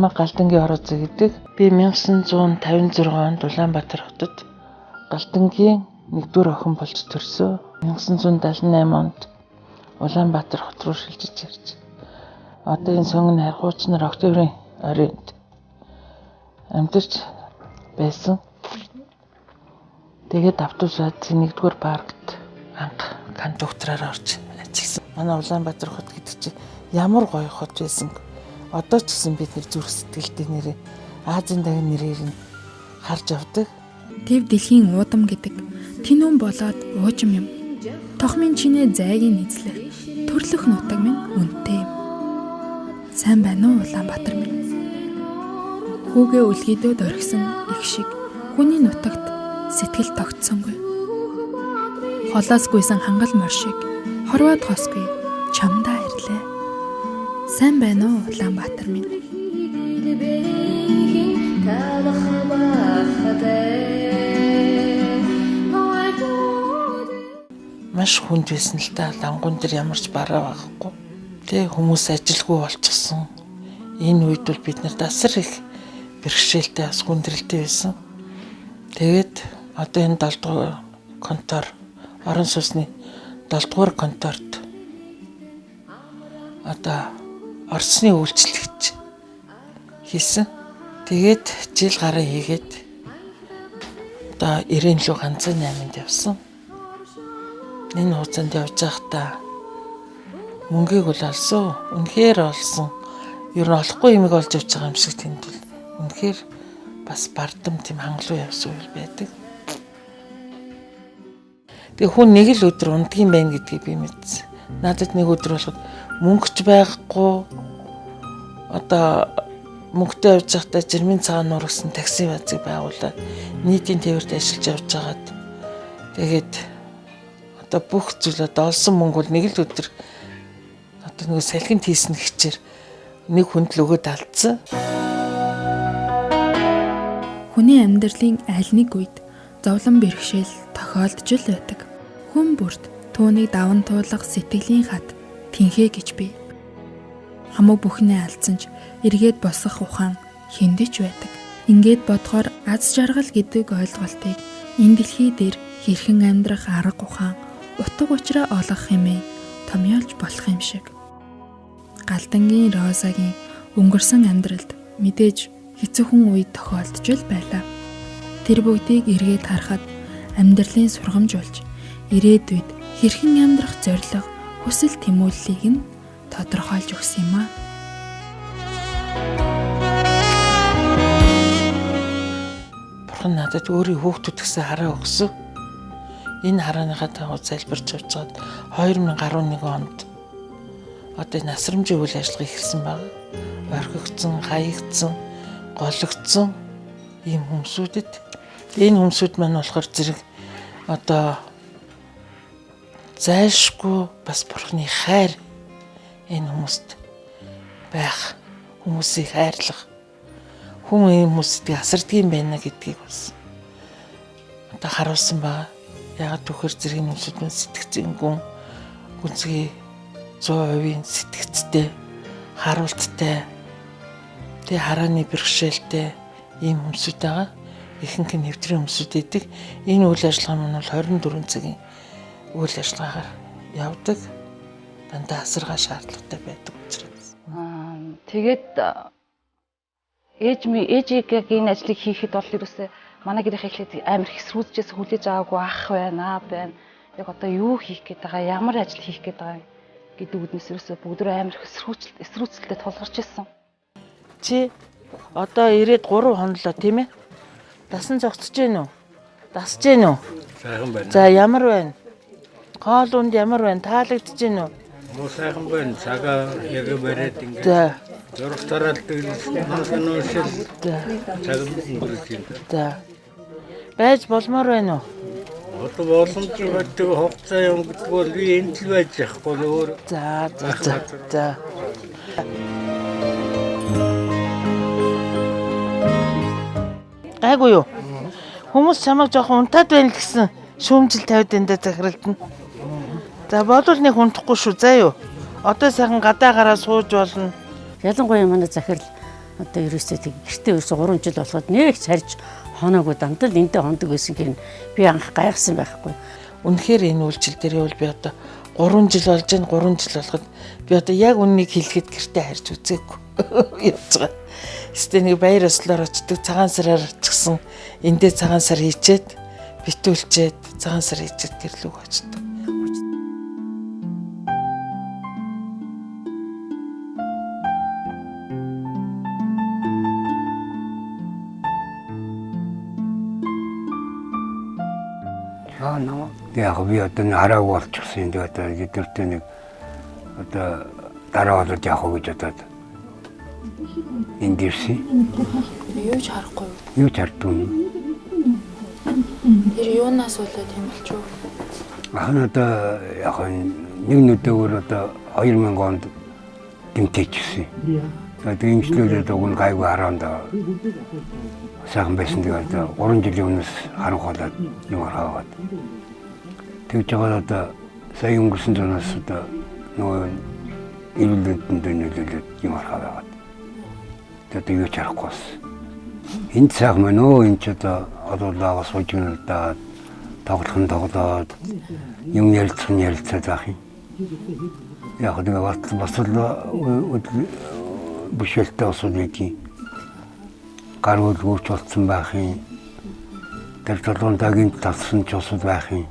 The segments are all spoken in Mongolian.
намайг Галдангийн Орозоо гэдэг. Би 1956 онд Улаанбаатар хотод Галдангийн 1-р охин болж төрсөн. 1978 онд Улаанбаатар хот руу шилжиж ирж. Одоо энэ сонгон харьгууч нар октябрийн оройд амьдарч байсан. Тэгээд автобус Азийн 1-р паркт анх кондуктороор орж ажилласан. Манай Улаанбаатар хот гэдэг чинь ямар гоё хот байсан. Одоо ч гэсэн бид нэр зүрх сэтгэлтэй нэрээ Азийн дагын нэрээр нь харж авдаг. Тэв дэлхийн уудам гэдэг тэнүүн болоод уужим юм. Тохмын чинээ зайгийн эзлэх төрлөх нутаг минь үнэтэй юм. Сайн байна уу Улаанбаатар минь? Хүүгээ үлгийдөөд орхисон их шиг хүний нутагт сэтгэл тогтсонгүй. Холоос гүйсэн хангал мор шиг хорвоод хосгүй чамдаа ирлээ. Сайн байна уу Улаанбаатар минь? Маш хүнд байсан л та лангуун дээр ямарч бараа байхгүй. Тэ хүмүүс ажилгүй болчихсон. Энэ үед бол бид нарт асар их бэрхшээлтэй бас хүндрэлтэй байсан. Тэгээд одоо энэ 7 дугаар контор орон сууцны 7 дугаар конторт одоо орсны үйлчлэгч хийсэн. Тэгээд жил гараа хийгээд одоо 90 лөө ганцхан 8-нд явсан. Энэ хугацаанд явж байхдаа мөнгийг бол олсон. Үнэхээр олсон. Ер нь олохгүй юмыг олж явж байгаа юм шиг тэнд бол үнэхээр бас бардам тийм хангалуун явсан үйл байдаг. Тэгээ хүн нэг л өдөр ундгийн байна гэдгийг би мэдсэн. Надад нэг өдөр болоход мөнгөч байхгүй одоо мөнгөтэй явж байхдаа жирмийн цагаан нуур гэсэн такси базыг байгуулад нийтийн тээвэрт ажиллаж явж байгаад тэгээд одоо бүх зүйл одоо олсон мөнгө бол нэг л өдөр одоо нэг салхинд хийсэн хичээр нэг хүнд л өгөөд алдсан. Хүний амьдралын аль нэг үед зовлон бэрхшээл тохиолдож л байдаг. Хүн бүрт түүнийг даван туулах сэтгэлийн хат тэнхээ гэж бий. Хамаг бүхнээ алдсан ч эргээд босох ухаан хиндэж байдаг. Ингээд бодохоор аз жаргал гэдэг ойлголтыг энэ дэлхий дээр хэрхэн амьдрах арга ухаан утга учраа олох хэмээн томьёолж болох юм шиг. Галдангийн Розагийн өнгөрсөн амьдралд мэдээж хэцүүхэн үе тохиолдож л байлаа. Тэр бүгдийг эргээд харахад амьдралын сургамж болж ирээдүйд хэрхэн амьдрах зорилго, хүсэл тэмүүллийг нь тодорхойлж өгсөн юм аа. Бурхан надад өөрийн хүүхдүүд гэсэн хараа өгсөн. Энэ харааныхаа дагуу залбирч явжгаад 2011 онд одоо насрамжийн үйл ажиллагаа эхэлсэн байна. Орхигдсон, хаягдсан, гологдсон ийм хүмүүсүүдэд энэ хүмүүсүүд маань болохоор зэрэг одоо зайлшгүй бас Бурханы хайр энэ хүмүүст байх, хүмүүсийг хайрлах, хүн ийм хүмүүсийг асардгийм байна гэдгийг бас одоо харуулсан байна. Яагаад түүхээр зэрэг хүмүүсүүд маань сэтгцэн гүнзгий 100% сэтгцтэй, харуулттай, тэгээ харааны бэрхшээлтэй ийм хүмүүсүүд байгаа. Ихэнх нь нэвтрийн хүмүүсүүд эдэг. Энэ үйл ажиллагаа маань бол 24 цагийн үйл ажиллагаагаар явдаг. Дандаа асаргаа шаардлагатай байдаг учраас. Тэгээд ээжигээ энэ ажлыг хийхэд бол ерөөсөө манай гэрээ эхлээд амар хэсрүүлжээс хүлээж аваагүй ах байна, байна. Яг одоо юу хийх гээд байгаа, ямар ажил хийх гээд байгаа гэдэг үднэс ерөөсөө бүгд амар эсрүүцэлтэй тулгарч ирсэн. Чи одоо ирээд 3 хонолоо тийм ээ? Дасан зогсож гэнэ үү? Дасж гэнэ үү? Сайхан байна. За ямар байна? Хоол унд ямар байна? Таалагдж гэнэ үү? Муу сайхан байна. Цагаа яг бариад ингэ. За. Зураг тараалдаг нуушил. За. Цаг өнгөрөх юм. За. Байж болмоор байна уу? Одоо боломж байдаг хугацаа өнгөрдөг бол би энд л байж яахгүй өөр. За. Гайгүй юу? Хүмүүс чамайг жоохон унтаад байна л гэсэн шүүмжил тавьд энэ захиралд нь. За бодвол нэг унтахгүй шүү заа юу. Одоо сайхан гадаа гараа сууж болно. Ялангуяа манай захирал одоо ерөөсөө тэг гэртээ ерөөсөө 3 жил болоход нэг царж хоноогүй дандаа л энтэй хондог байсан гэн би анх гайхсан байхгүй. Үнэхээр энэ үйлчлэл дээр бол би одоо 3 жил болж байна. 3 жил болоход би одоо яг үннийг хэлэхэд гэртээ харж үзээгүй явж байгаа. Эсвэл нэг баяр ёслоор очдөг цагаан сараар ч гэсэн эндээ цагаан сар хийчээд битүүлчээд цагаан сар хийчээд гэрлүүг очдөг. Яг би одоо хараагүй болчихсон. Тэгээд одоо эдгэртээ нэг одоо дараа болоод явах гэж одоо энд ирсэн. Юу ч харахгүй юу? Юу ч хардгүй. Тэр юунаас болоод юм болчих вэ? Ахна одоо яг нэг нүдэгээр одоо 2000 онд гэмтээчихсэн. Тэгээд имжлүүлээд уг нь гайгүй хараанд сайхан байсан. Тэгээд 3 жилийн өмнөөс харанхуулаад юм хараагаад. Тэгж байгаа одоо сая өнгөрсөн зунаас одоо нөгөө ирүүлэлтэнд нөлөөлөд юм хараагаад. Тэгээд юу ч харахгүй болсон. Энд сайхан мөн өө энэ ч одоо одоолаагаас сууж гэнэлдаад тоглоод юм ярилцаад байх юм. Яг нэг бас л бишэлтэй осолдгийн гаруул гүйч болцсон байх юм. Тэр толгоонтагийн талсан ч осол байх юм.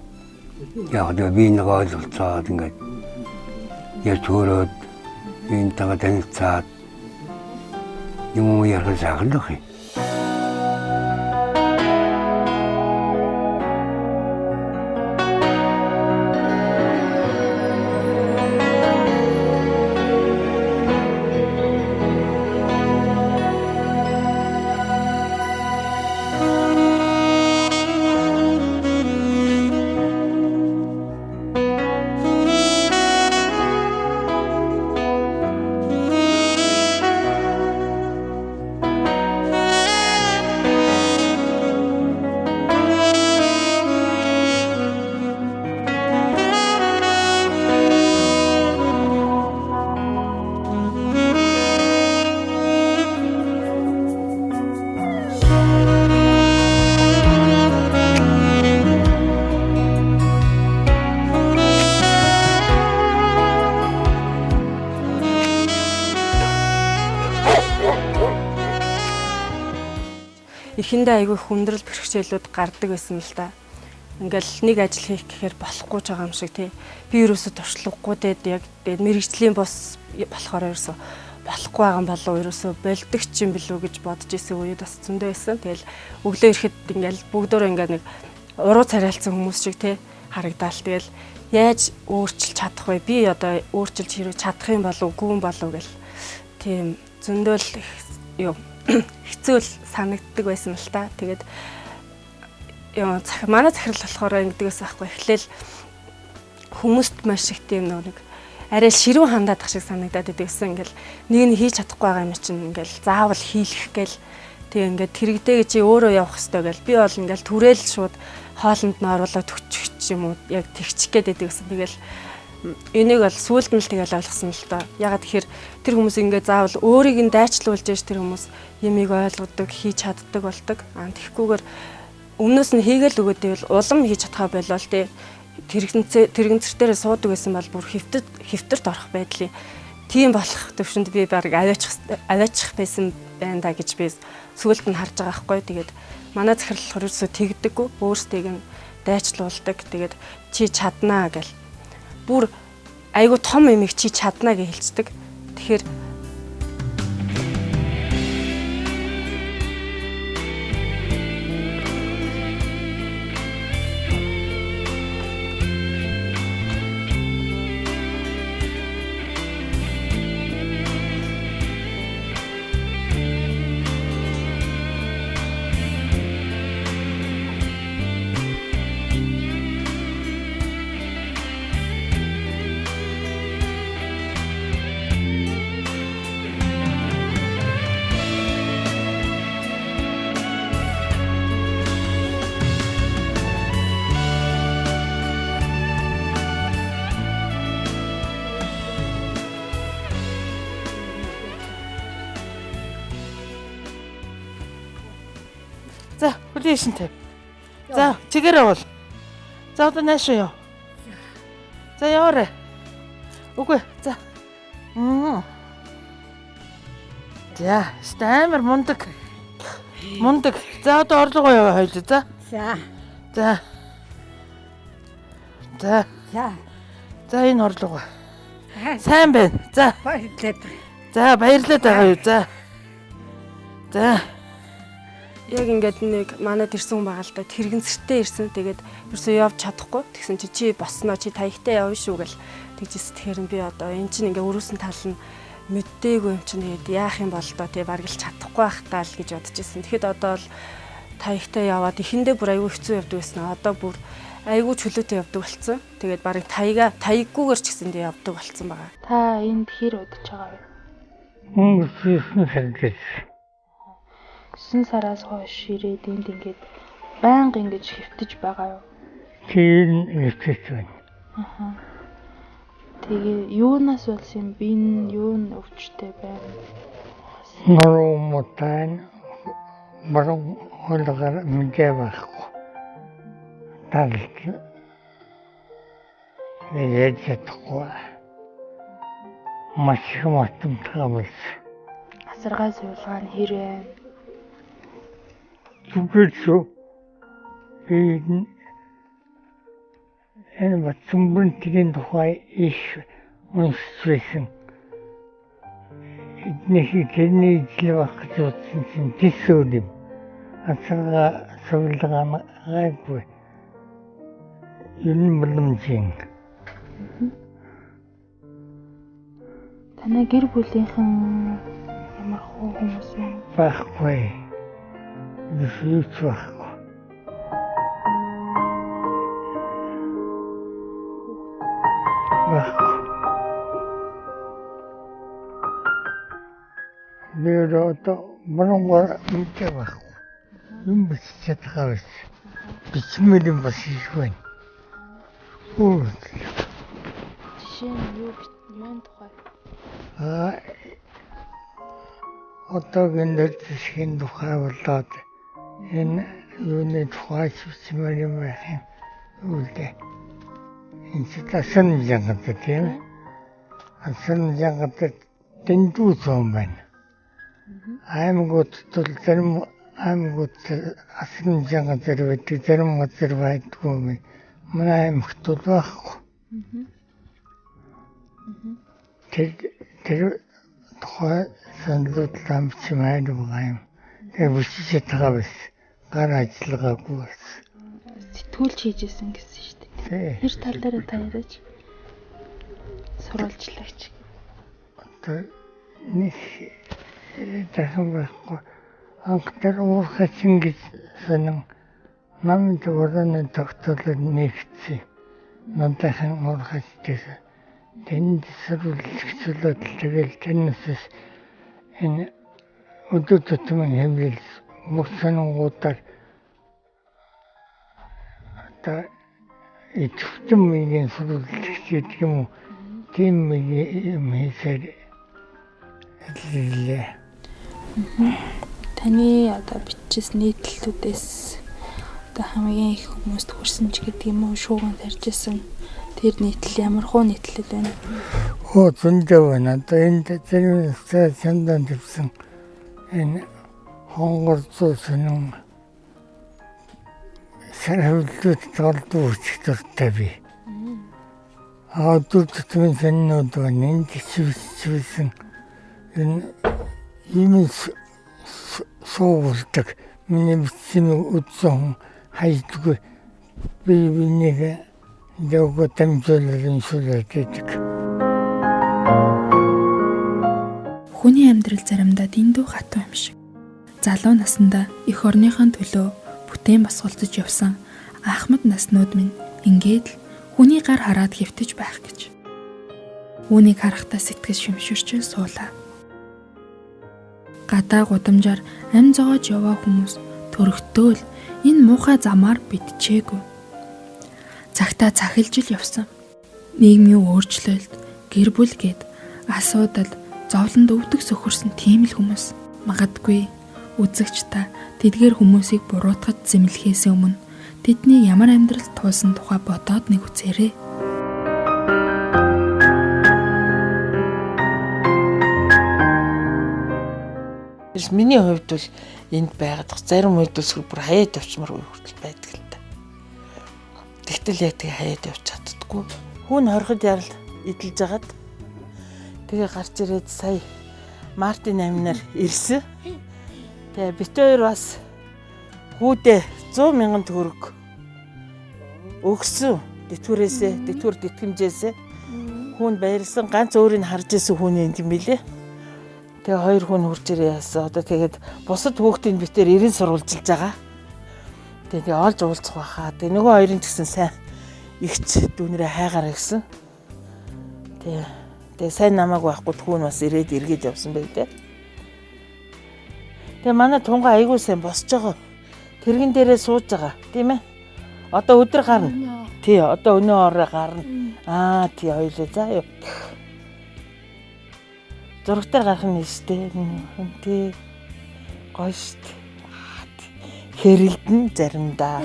Яг би нэг ойлголцоод ингээд ярьж хөрөөд энэ тагаа танилцаад юм ярих зааглах юм. Эхэндээ айгүй хүндрэл бэрхшээлүүд гардаг байсан л да. Ингээл нэг ажил хийх гэхээр болохгүй байгаа юм шиг тий. Би ерөөсө туршлагагүй дээд яг тэгээд мэрэгжлийн бос болохоор ерөөсө болохгүй байгаа юм болов ерөөсө болдог ч юм билүү гэж бодож исэн үед бас зөндөө байсан. Тэгэл өглөө ирэхэд ингээл бүгдөө ингээд нэг уруу царайлсан хүмүүс шиг тий харагдаал. Тэгэл яаж өөрчилж чадах вэ? Би одоо өөрчилж хэрэг чадах юм болов үгүй юм болов гэл тийм зөндөө л юу хэцүү санагддаг байсан л та. Тэгээд манай захирал болохоор ингэдэгээс аахгүй эхлээл хүмүүст маш их тийм нэг арай ширүүн хандаадах шиг санагдаад идэгсэн. Ингээл нэг нь хийж чадахгүй байгаа юм чинь ингээл заавал хийлгэх гээл тэг ингээд тэрэгдээ чи өөрөө явах хэрэгтэй гэл би бол ингээл түрээл шууд хоолнд нь оруулаад төчих юм уу яг тэгчих гээд идэгсэн. Тэгэл энийг бол сүүлд нь л тэгэл ойлгосон л доо. Ягаад тэгэхээр тэр хүмүүс ингээд заавал өөрийг нь дайчлуулж яж тэр хүмүүс ямиг ойлгодог, хийж чаддаг болдог. Тэгэхгүйгээр өмнөөс нь хийгээл өгөөд байвал улам хийж чадхаа болол тий. Тэрэгцэр дээр суудаг байсан бол бүр хэвтэрт орох байдлыг тийм болох төвшөнд би баг аваачих байсан байна да гэж би сүүлд нь харж байгаа байхгүй. Тэгээд манай захирал ерөөсөө тэгдэггүй, өөрсдийг нь дайчлуулдаг. Тэгээд чи чаднаа гэл бүр айгу том юмыг чи чаднаа гэж хэлцдэг. Тэгэхээр За, хүлээшин тавь. За, чигээрээ бол. За, одоо наашаа яв. За, яваарай. Үгүй, за. За, амар мундаг. Мундаг. За, одоо орлогоо яваа хоёул. За. За. За. За, энэ орлогоо. Сайн байна. За. За, баярлалаа байгаа юу. За. За. Яг ингээд нэг манад ирсэн хүн байгаа л да. Хэрэгэнцэртэй ирсэн. Тэгээд ерөөсөө явж чадахгүй. Тэгсэн чи босноо чи таягтай явна шүү гэл тэгжээс. Тэгэхээр би одоо эн чинь ингээ өрөөсөн тал нь мэддээгүй юм чинь тэгээд яах юм бол доо тий бараг л чадахгүй байх таа л гэж бодож ирсэн. Тэгэхэд одоо л таягтай яваад ихэндээ бүр аягүй хэцүү явдаг байсан. Одоо бүр аягүй чөлөөтэй явдаг болсон. Тэгээд бараг таяггүйгээр ч гэсэндээ явдаг болсон байгаа. Та энд хэр удаж байгаа вэ? 9 сараас хойш ирээд энд ингээд байнга ингэж хэвтэж байгаа юу? Тийм хэвтэж байна. Тэгээ юунаас болсон би юу н өвчтэй байна? Нормотай баруун хөлөөр мэдээ байхгүй. Талт яаж чадахгүй. Маш их математик авсан. Асаргай суулгаа нь хэрэг. Зүгээр шүү. Энэ батсумбрын тухай их уншсан. Эднийх тэрний ижил байх гэж утсан чинь тисүүд юм. Асарга суулгаа гайгүй. Энэ боломжийн. Танай гэр бүлийнхэн ямар хүмүүс вэ? Байхгүй. Бисүүч байхгүй. Бэрото баруун мэдээ байхгүй. Юм бичиж чадхаа биш. Бичмээр юм бас их байна. Жишээ нь юун тухай? Одоогийн засгийн тухай болоод энэ юуны тухай бичмээр юм байна. Үлдээ. Энэ цэцэн жангад тийм. Асан жангад дэндүү зам байна. Аймагуд тул зарим аймагуд асан жангад зэрэг зарим газар байдгүй. Манай аймагт бол байхгүй. Тэр тухай сандлууд ламчмаар байгаа юм. Тэгээ бичиж чадгаа биш. Гар ажиллагаагүй бас. Сэтгүүлч хийжсэн гэсэн шүү дээ. Тэр тал дээр та яриач. Сурвалжлагч. Одоо нэг дахин байхгүй. Анхтар уурхачин гэж сонин намд ураны тогтоолод нэгдсэн. Надад уурхачдээс тэнд сурвалжлуулаад тэгэл тэрнээс энэ өдөр тутмын хэмжээл мөсөнгуудаар та ичвтэн мигийн сурвалжлагч гэдэг юм уу? Тийм юм хийсээр хэллээ. Таны одоо бичсэн нийтлэлүүдээс одоо хамгийн их хүмүүст хүрсэн ч гэдэг юм уу шууган тарьжсэн тэр нийтлэл ямар хуу нийтлэл байна? Зөндөө байна. Одоо энд зэрэг сандан тавьсан энэ хонгор зүүсэн сархивлууд толдуу үсэх дуртай би. Өдөр тутмын саннууд байна. Энд чивсэн энэ юм суулдаг. Миний бичсэн үдсэн хайдгүй би бинийг дэвгөө дамжуулан сүлээдэг. Хүний амьдрал заримдаа дэндүү хатуу юм шиг. Залуу наснда эх орныхон төлөө бүтээн босголцож явсан Ахмад наснууд минь ингээд л хүний гар хараад хэвтэж байх гэж. Үүнийг харахтаа сэтгэл шимширч суулаа. Гадаа гудамжаар ам зоогож яваа хүмүүс төрөгтөөл энэ муухай замаар битчээгүй. Цагтаа цахилж л явсан. Нийгмийн өөрчлөлт, гэр бүл гээд асуудал зовлонд өвдөг сөхөрсөн тийм л хүмүүс. Магадгүй үзэгч та тэдгээр хүмүүсийг буруутгаж зэмлэхээс өмнө тэдний ямар амьдрал туулсан тухай бодоод нэг үзээрэй. Миний хувьд бол энд байгаад зарим үед бол бүр хаяад явчмаар хүртэл байдаг л да. Тэгтэл яг тэгээ хаяад явж чаддаггүй. Хүн хорход ярал эдэлж хагаад тэгээ гарч ирээд сая Мартин амнаар ирсэн. Тэгээ бит хоёр бас хүүдээ 100,000 төгрөг өгсөн. Дэтгэр тэтгэмжээсээ хүн баярлсан, ганц өөрийг харж исэн хүн юм билээ. Тэгээ хоёр хүн хурж ирээ яасан. Одоо тэгээд бусад хүүхдийн битээр 90 сурвалжилж байгаа. Тэгээ олж уулзах байхаа. Тэгээ нөгөө хоёрын ч гэсэн сайн ихч дүүнэрээ хайгаар гисэн. Тэгээ сайн намайг байхгүй түүн бас ирээд эргэж явсан бай тээ. Тэгээ манай тунгаа айгуу сайн босч байгаа. Тэргэн дээрээ сууж байгаа, тийм ээ. Одоо өдөр гарна. Тий, одоо өнөө орой гарна. Тий хоёлоо заа юу. Зурагтаар гарах нь штэ. Тий. Гоё штэ. Хэрэлдэн заримдаа.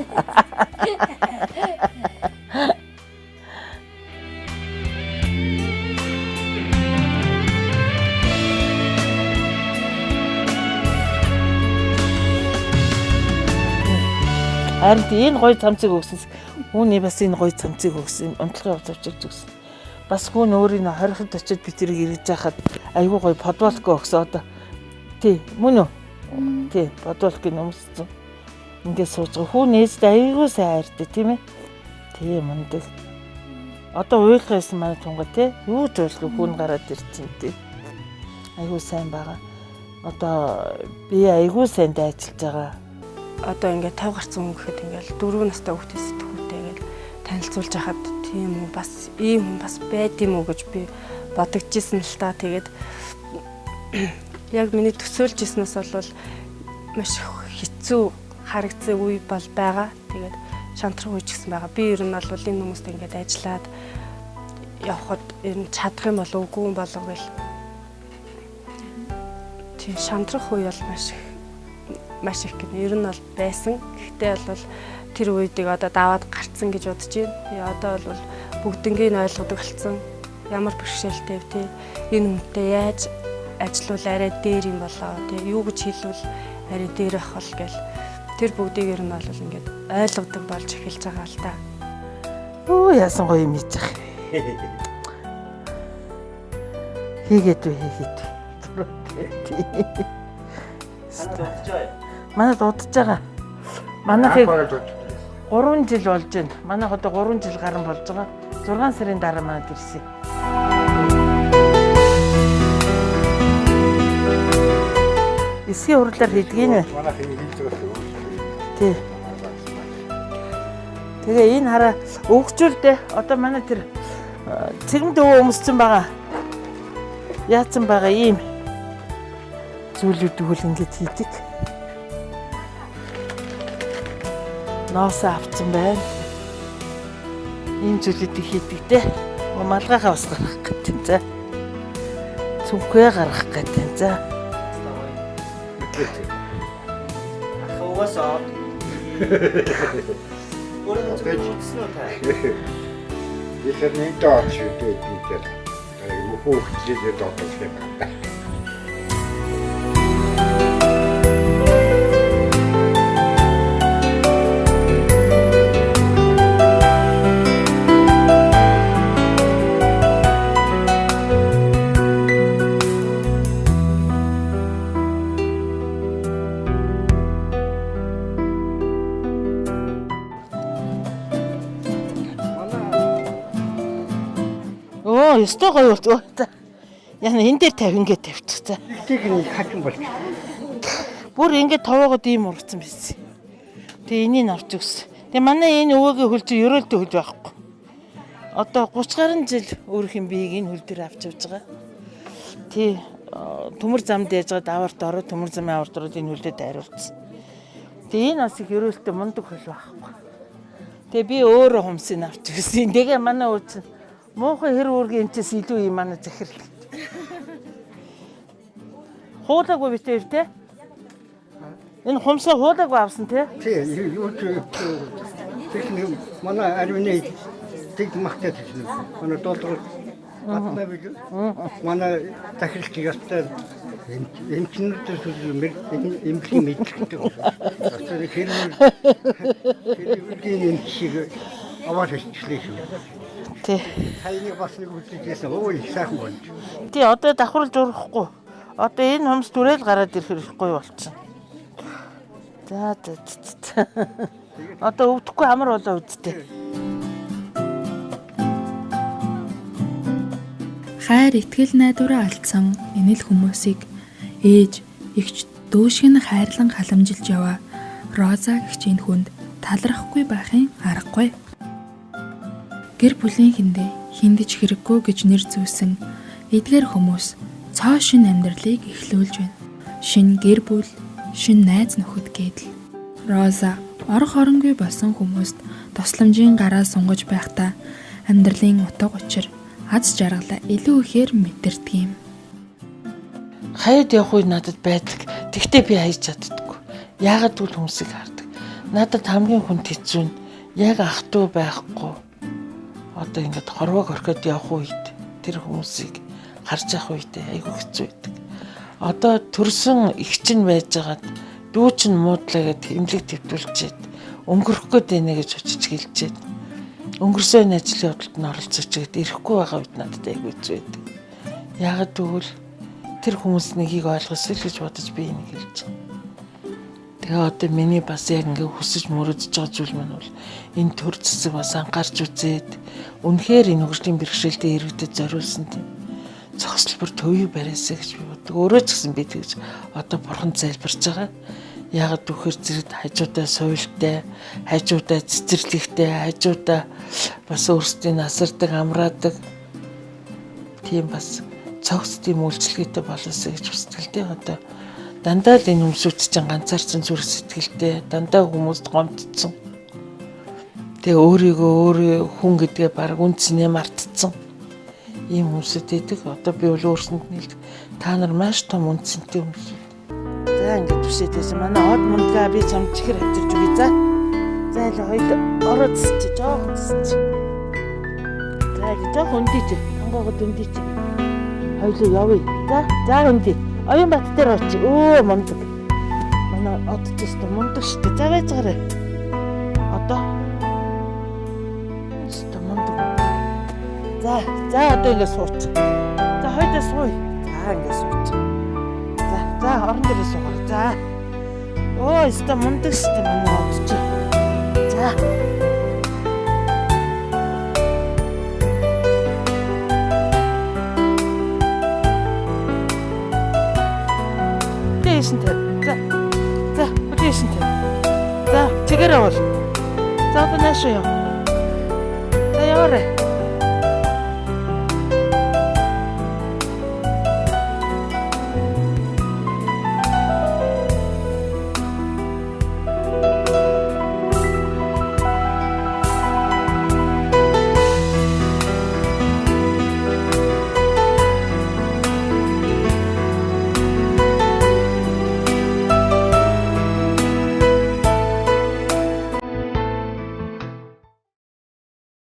Харин энэ гоё цамцыг өгсөн. Үүний бас энэ гоё цамцыг өгсөн. Унтлагын хувьд авчирч өгсөн. Бас хүн өөрийн хориход очиод би тэрийг эргэж яхад айгүй гоё подвалка өгсөн одоо. Тий, мөн үү? Тий, подвалкыг өмссөн. Ингээд сууж байгаа. Хүн ээжтэй айгүй сайн хайртай тийм ээ. Тий, мундаг. Одоо уйлахаас манай тунгаа тий. Юу ч ойлгохгүй хүн гараад ирсэн тий. Айгүй сайн байгаа. Одоо би айгүй сайн дайчилж байгаа. Одоо ингээд 50 гарсан хүн гэхэд ингээд 4 настай хүүхдээс сэтгүүтэй ингээд танилцуулж хахад тийм үү бас ийм хүн бас байд юм уу гэж би бодогдчихсэн л та. Тэгээд яг миний төсөөлж ирснээс бол маш хэцүү харагдсан үе бол байгаа. Тэгээд шантрах үе ч гэсэн байгаа. Би ер нь бол энэ хүмүүстэй ингээд ажиллаад явхад ер нь чадах юм болов үгүй юм болов гэл. Тийм шантрах үе бол маш их гэнэ. Ер нь бол байсан. Гэхдээ бол тэр үеийг одоо даваад гарцсан гэж бодож байна. Одоо бол бүгднийг ойлгодог болсон. Ямар бэрхшээлтэй тий. Энэ хүнтэй яаж ажиллавал арай дээр юм болоо тий. Юу гэж хэлвэл арай дээр ах бол гэл. Тэр бүгдийг ер нь бол ингээд ойлгодог болж эхэлж байгаа л да. Оо яасан гоё юм ийж ах. Хийгээд. Манай дуудаж байгаа. Манайхыг 3 жил болж байна. Манайх одоо 3 жил гарan болж байгаа. 6 сарын дараа манайд ирсэн. Эсгийн хурлаар хийдэг юм байна. Манайх хийж байгаа. Тий. Тэгээ энэ хараа өгчүүлдэ. Одоо манай тэр цэгмд өвөө өмссөн байгаа. Яатсан байгаа ийм зүйлүүд үл ингэж хийдэг. Ноосоо авцсан байна. Ийм зүйлүүдийг хийдэг те. Малгайхаа бас гаргах гэдэг за. Цүнхээ гаргах гэдэг за. Ахуусаа. Өөрөөр хэлбэл ихний дооч үдээд тэр хүүхдүүд доотох юм байна. Ёстой гоё болтгоо. Яг энэ дээр 50 ингээд тавьчихсан. Техник хатан болж. Бүр ингээд товоогод ийм ургацсан байсан. Тэгээ энийг авч өгсөн. Тэгээ манай энэ өвөөгийн хөл чи ерөөлтөө хөл байхгүй. Одоо 30 гаруй жил өөрөх юм биеийг энэ хөл дээр авч явж байгаа. Тий төмөр замд яаж байгаа даварт ороод төмөр замын аварт ороод энэ хөлдөө дайруулсан. Тэгээ энэ бас их ерөөлтөө мундаг хөл байхгүй. Тэгээ би өөрөө хумсыг авч өгсөн. Тэгээ манай ууч муухай хэр үүргийн эмчээс илүү юм манай захирал. Хуулаагүй битээр те. Энэ хумсаа хуулаагүй авсан тий? Тий, юу ч техник манай арвины тэг махтаж байна. Манай долдор батна бил. Манай тахилч ястаа эмчнэртэй сүлмэр эмчлийн мэдлэгтэй. Тэр хэрэг шиг аваад хэлчихлээ шүү. Тий. Хайны бас нэг үсчихсэн. Ой, сайхан болж. Тий, одоо давхарлаж урахгүй. Одоо энэ хумс түрээл гараад ирэх хэрэггүй болчихсон. За. Одоо өвдөхгүй амар болоо үсттэй. Хайр итгэл найдвараа алдсан энэ л хүмүүсийг ээж, эгч дүүшгэн хайрлан халамжилж яваа Роза гэгчийн хүнд талархахгүй байхын аргагүй. Гэр бүлийн хүндээ хиндэж хэрэггүй гэж нэр зүүсэн эдгээр хүмүүс цоо шин амьдралыг эхлүүлж байна. Шин гэр бүл, шин найз нөхөд гэдэл. Роза орох оронгүй болсон хүмүүст тусламжийн гараа сунгаж байхдаа амьдралын утга учир аз жаргалаа илүү ихээр мэдэрдэг юм. Хаяад явах үе надад байдаг. Тэгтээ би хайж чаддаггүй. Яагаад гэвэл хүмүүсийг хардаг. Надад хамгийн хүнд хэцүү нь яг ах トゥ байхгүй. Одоо ингээд хорвоог орхиод явах үед тэр хүмүүсийг харж явах үедээ айгүй хэцүү байдаг. Одоо төрсөн эгч нь байжгаад дүү чинь муудлаа гэд эмнэлэг твтүүлчихэд өнгөрөх гээд байна гэж очиж хэлжээд өнгөрсөн ажлын явдалд нь оролцож ихэд ирэхгүй байгаа үед надад айгүй хэцүү байдаг. Яагаад гэвэл тэр хүмүүс нэгийг ойлгосоо л гэж бодож би энийг хэлж байгаа. Тэгээ одоо миний бас яг ингээ хүсэж мөрөдж байгаа зүйл маань бол энэ төр зэсэг бас анхаарч үзээд үнэхээр энэ хөгжлийн бэрхшээлтэй иргэдэд зориулсан тийм цогцлбор төвийг бариасаа гэж би боддог. Өөрөө ч гэсэн би тэгж одоо бурхан залбирч байгаа. Яагаад гэвэл зэрэг хажуудаа суйлтай, хажуудаа цэцэрлэгтэй, хажуудаа бас өөрсдийн насардаг, амраадаг тийм бас цогц тийм үйлчлэгээтэй болоосаа гэж хүсдэг. Одоо дандаа л энэ хүмүүсүүд чинь ганцаарсан зүрх сэтгэлтэй, дандаа хүмүүст гомдсон. Тэгээ өөрийгөө хүн гэдгээ баг үнцнээ мартцсан. Ийм хүмүүсүүд байдаг. Одоо би бол өөрсөнд нь та нар маш том үнцэнтэй хүмүүсүүд. За ингэж түшээдээс манай од мундгаа би чамд чихэр хавчирч үгүй за. За л хоёул ороод чи жоохон чи. За л жоохон үндийч. Ангаагад үндийч. Хоёул явъя. За үндий. Оюун бат дээр очи. Өө мундаг. Манай од ч гэсэн мундаг шүү дээ. За байцгаарай. Одоо мундаг. За одоо ингэ сууч. За хоёул сууя. За ингэ сууч. За орон дээр суугаа. За. Оо, өстө мундаг шүү дээ манай од чи. За. За, үдээшэнтэй. За, чигээрээ бол. За, одоо наашаа яв. За, яваарай.